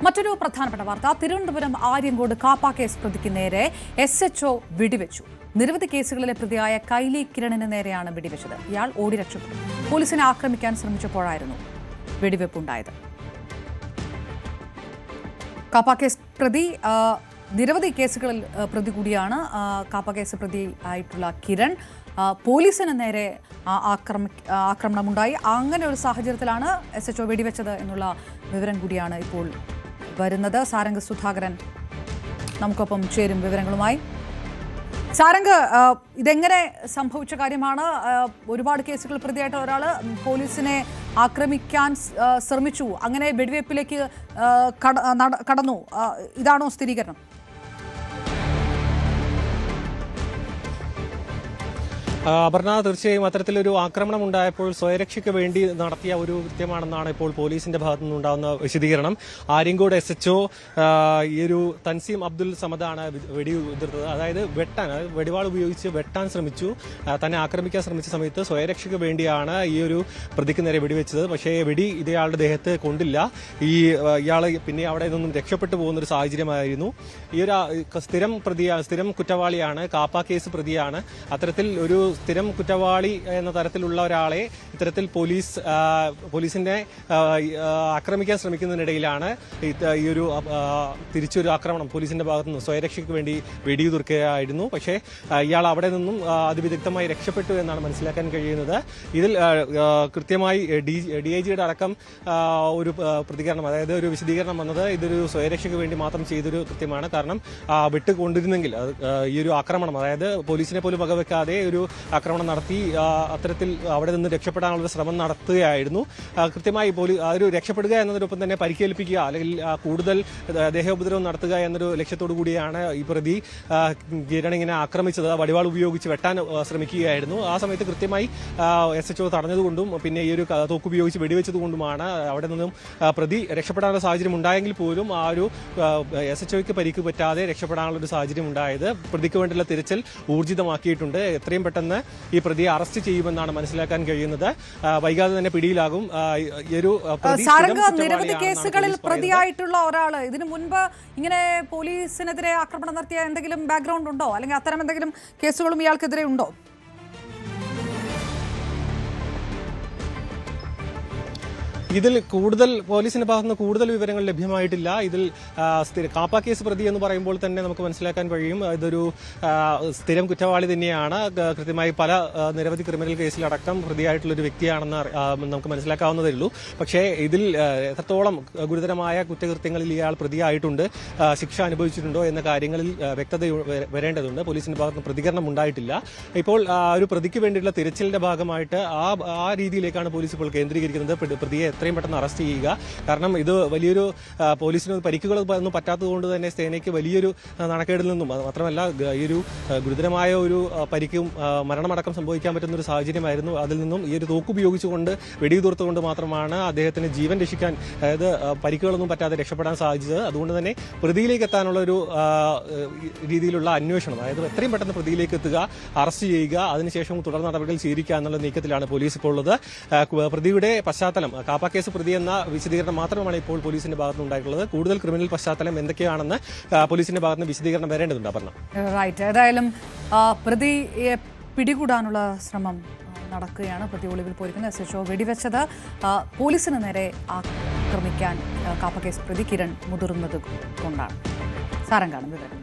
മറ്റൊരു പ്രധാനപ്പെട്ട വാർത്ത, തിരുവനന്തപുരം ആര്യങ്കോട് കാപ്പ കേസ് പ്രതിക്ക് നേരെ SHO വെടിവെച്ചു. നിരവധി കേസുകളിലെ പ്രതിയായ കൈലി കിരണിന് നേരെയാണ് വെടിവെച്ചത്. ഇയാൾ ഓടി രക്ഷപ്പെട്ടു. പോലീസിനെ ആക്രമിക്കാൻ ശ്രമിച്ചപ്പോഴായിരുന്നു വെടിവെപ്പുണ്ടായത്. കാപ്പ കേസ് പ്രതി നിരവധി കേസുകളിൽ പ്രതി കൂടിയാണ്. കാപ്പ കേസ് പ്രതി ആയിട്ടുള്ള കിരൺ പോലീസിന് നേരെ ആക്രമണമുണ്ടായി. അങ്ങനെ ഒരു സാഹചര്യത്തിലാണ് SHO വെടിവെച്ചത് എന്നുള്ള വിവരം കൂടിയാണ് ഇപ്പോൾ വരുന്നത്. സാരംഗ് സുധാകരൻ നമുക്കൊപ്പം ചേരും വിവരങ്ങളുമായി. സാരംഗ്, ഇതെങ്ങനെ സംഭവിച്ച കാര്യമാണ്? ഒരുപാട് കേസുകൾ പ്രതിയായിട്ട് ഒരാൾ പോലീസിനെ ആക്രമിക്കാൻ ശ്രമിച്ചു, അങ്ങനെ വെടിവെപ്പിലേക്ക് കടന്നു. ഇതാണോ സ്ഥിരീകരണം? അപർണ, തീർച്ചയായും അത്തരത്തിലൊരു ആക്രമണം ഉണ്ടായപ്പോൾ സ്വയരക്ഷയ്ക്ക് വേണ്ടി നടത്തിയ ഒരു കൃത്യമാണെന്നാണ് ഇപ്പോൾ പോലീസിന്റെ ഭാഗത്തു നിന്നുണ്ടാകുന്ന വിശദീകരണം. ആര്യങ്കോട് SHO ഈ ഒരു തൻസീം അബ്ദുൽ സമദാണ് വെടിയുതിർത്തത്. അതായത് വെടിവാൾ ഉപയോഗിച്ച് വെട്ടാൻ ശ്രമിച്ചു. തന്നെ ആക്രമിക്കാൻ ശ്രമിച്ച സമയത്ത് സ്വയരക്ഷയ്ക്ക് വേണ്ടിയാണ് ഈ ഒരു പ്രതിക്ക് നേരെ വെടിവെച്ചത്. പക്ഷേ വെടി ഇയാളുടെ ദേഹത്ത് കൊണ്ടില്ല. ഇയാൾ പിന്നെ അവിടെ നിന്നും രക്ഷപ്പെട്ടു പോകുന്ന ഒരു സാഹചര്യമായിരുന്നു. ഈ ഒരു സ്ഥിരം കുറ്റവാളിയാണ്, കാപ്പ കേസ് പ്രതിയാണ്. അത്തരത്തിൽ ഒരു സ്ഥിരം കുറ്റവാളി എന്ന തരത്തിലുള്ള ഒരാളെ ഇത്തരത്തിൽ പോലീസിനെ ആക്രമിക്കാൻ ശ്രമിക്കുന്നതിനിടയിലാണ് ഈ ഒരു തിരിച്ചൊരു ആക്രമണം പോലീസിന്റെ ഭാഗത്തു നിന്ന് സ്വയരക്ഷയ്ക്ക് വേണ്ടി വെടിയുതിർക്കുകയായിരുന്നു. പക്ഷേ ഇയാൾ അവിടെ നിന്നും അതിവിദഗ്ധമായി രക്ഷപ്പെട്ടു എന്നാണ് മനസ്സിലാക്കാൻ കഴിയുന്നത്. ഇതിൽ കൃത്യമായി DIGയുടെ അടക്കം ഒരു പ്രതികരണം, അതായത് ഒരു വിശദീകരണം വന്നത് ഇതൊരു സ്വയരക്ഷയ്ക്ക് വേണ്ടി മാത്രം ചെയ്തൊരു കൃത്യമാണ്. കാരണം വിട്ടുകൊണ്ടിരുന്നെങ്കിൽ ഈ ഒരു ആക്രമണം, അതായത് പോലീസിനെ പോലും വകവെക്കാതെ ഒരു ആക്രമണം നടത്തി അത്തരത്തിൽ അവിടെ നിന്ന് രക്ഷപ്പെടാനുള്ള ശ്രമം നടത്തുകയായിരുന്നു. കൃത്യമായി ഒരു രക്ഷപ്പെടുക എന്നതിനൊപ്പം തന്നെ പരിക്കേൽപ്പിക്കുക അല്ലെങ്കിൽ കൂടുതൽ ദേഹോപദ്രവം നടത്തുക എന്നൊരു ലക്ഷ്യത്തോടു കൂടിയാണ് ഈ പ്രതി കിരൺ ഇങ്ങനെ ആക്രമിച്ചത്. വടിവാൾ ഉപയോഗിച്ച് വെട്ടാൻ ശ്രമിക്കുകയായിരുന്നു. ആ സമയത്ത് കൃത്യമായി SHO തടഞ്ഞതുകൊണ്ടും പിന്നെ ഈ ഒരു തോക്കുപയോഗിച്ച് വെടിവെച്ചതുകൊണ്ടുമാണ് അവിടെ നിന്നും പ്രതി രക്ഷപ്പെടാനുള്ള സാഹചര്യം ഉണ്ടായെങ്കിൽ പോലും ആ ഒരു SHOയ്ക്ക് പരിക്ക് പറ്റാതെ രക്ഷപ്പെടാനുള്ള ഒരു സാഹചര്യം ഉണ്ടായത്. പ്രതിക്ക് വേണ്ടിയുള്ള തിരച്ചിൽ ഊർജിതമാക്കിയിട്ടുണ്ട്. എത്രയും പെട്ടെന്ന് ഈ പ്രതിയെ അറസ്റ്റ് ചെയ്യുമെന്നാണ് മനസ്സിലാക്കാൻ കഴിയുന്നത്. വൈകാതെ തന്നെ പിടിയിലാകും. നിരവധി കേസുകളിൽ പ്രതിയായിട്ടുള്ള ഒരാള് ഇതിനു മുൻപ് ഇങ്ങനെ പോലീസിനെതിരെ ആക്രമണം നടത്തിയ എന്തെങ്കിലും ബാക്ക്ഗ്രൗണ്ട് ഉണ്ടോ, അല്ലെങ്കിൽ അത്തരം എന്തെങ്കിലും കേസുകളും ഇയാൾക്കെതിരെ ഉണ്ടോ? ഇതിൽ കൂടുതൽ പോലീസിന്റെ ഭാഗത്തുനിന്ന് കൂടുതൽ വിവരങ്ങൾ ലഭ്യമായിട്ടില്ല. ഇതിൽ കാപ്പ കേസ് പ്രതി എന്ന് പറയുമ്പോൾ തന്നെ നമുക്ക് മനസ്സിലാക്കാൻ കഴിയും ഇതൊരു സ്ഥിരം കുറ്റവാളി തന്നെയാണ്. കൃത്യമായി പല നിരവധി ക്രിമിനൽ കേസിലടക്കം പ്രതിയായിട്ടുള്ള ഒരു വ്യക്തിയാണെന്ന് നമുക്ക് മനസ്സിലാക്കാവുന്നതേ ഉള്ളൂ. പക്ഷേ ഇതിൽ എത്രത്തോളം ഗുരുതരമായ കുറ്റകൃത്യങ്ങളിൽ ഇയാൾ പ്രതിയായിട്ടുണ്ട്, ശിക്ഷ അനുഭവിച്ചിട്ടുണ്ടോ എന്ന കാര്യങ്ങളിൽ വ്യക്തത വരേണ്ടതുണ്ട്. പോലീസിന്റെ ഭാഗത്തുനിന്ന് പ്രതികരണം ഉണ്ടായിട്ടില്ല. ഇപ്പോൾ ഒരു പ്രതിക്ക് വേണ്ടിയിട്ടുള്ള തിരച്ചിലിന്റെ ഭാഗമായിട്ട് ആ രീതിയിലേക്കാണ് പോലീസ് ഇപ്പോൾ കേന്ദ്രീകരിക്കുന്നത്. പ്രതിയെ എത്രയും പെട്ടെന്ന് അറസ്റ്റ് ചെയ്യുക. കാരണം ഇത് വലിയൊരു പോലീസിന് പരിക്കുകളൊന്നും പറ്റാത്തത് കൊണ്ട് തന്നെ സേനയ്ക്ക് വലിയൊരു നാണക്കേടിൽ നിന്നും, മാത്രമല്ല ഈ ഒരു ഗുരുതരമായ ഒരു പരിക്കും മരണമടക്കം സംഭവിക്കാൻ പറ്റുന്ന ഒരു സാഹചര്യമായിരുന്നു. അതിൽ നിന്നും ഈ ഒരു തോക്കുപയോഗിച്ചുകൊണ്ട് വെടിയുതിർത്തുകൊണ്ട് മാത്രമാണ് അദ്ദേഹത്തിന് ജീവൻ രക്ഷിക്കാൻ, അതായത് പരിക്കുകളൊന്നും പറ്റാതെ രക്ഷപ്പെടാൻ സാധിച്ചത്. അതുകൊണ്ട് തന്നെ പ്രതിയിലേക്ക് എത്താനുള്ള ഒരു രീതിയിലുള്ള അന്വേഷണം, അതായത് എത്രയും പെട്ടെന്ന് പ്രതിയിലേക്ക് എത്തുക, അറസ്റ്റ് ചെയ്യുക, അതിനുശേഷം തുടർ നടപടികൾ സ്വീകരിക്കുക എന്നുള്ള നീക്കത്തിലാണ് പോലീസ് ഇപ്പോൾ ഉള്ളത്. പ്രതിയുടെ പശ്ചാത്തലം, കാപ്പ കേസ് പ്രതി എന്ന വിശദീകരണം മാത്രമാണ് ഇപ്പോൾ പോലീസിന്റെ ഭാഗത്തുനിന്ന് ഉണ്ടായിട്ടുള്ളത്. കൂടുതൽ ക്രിമിനൽ പശ്ചാത്തലം എന്തൊക്കെയാണെന്ന് പോലീസിന്റെ ഭാഗത്തുനിന്ന് വിശദീകരണം വരേണ്ടതുണ്ട്. അപർണ, ഏതായാലും പ്രതിയെ പിടികൂടാനുള്ള ശ്രമം നടക്കുകയാണ്. പ്രതി ഒളിവിൽ പോയിരിക്കുന്ന SHO വെടിവെച്ചത് പോലീസിന് നേരെ ആക്രമിക്കാൻ കാപ്പ കേസ് പ്രതി കിരൺ മുതിർന്നത് കൊണ്ടാണ്. സാരംഗാണ് വിവരം.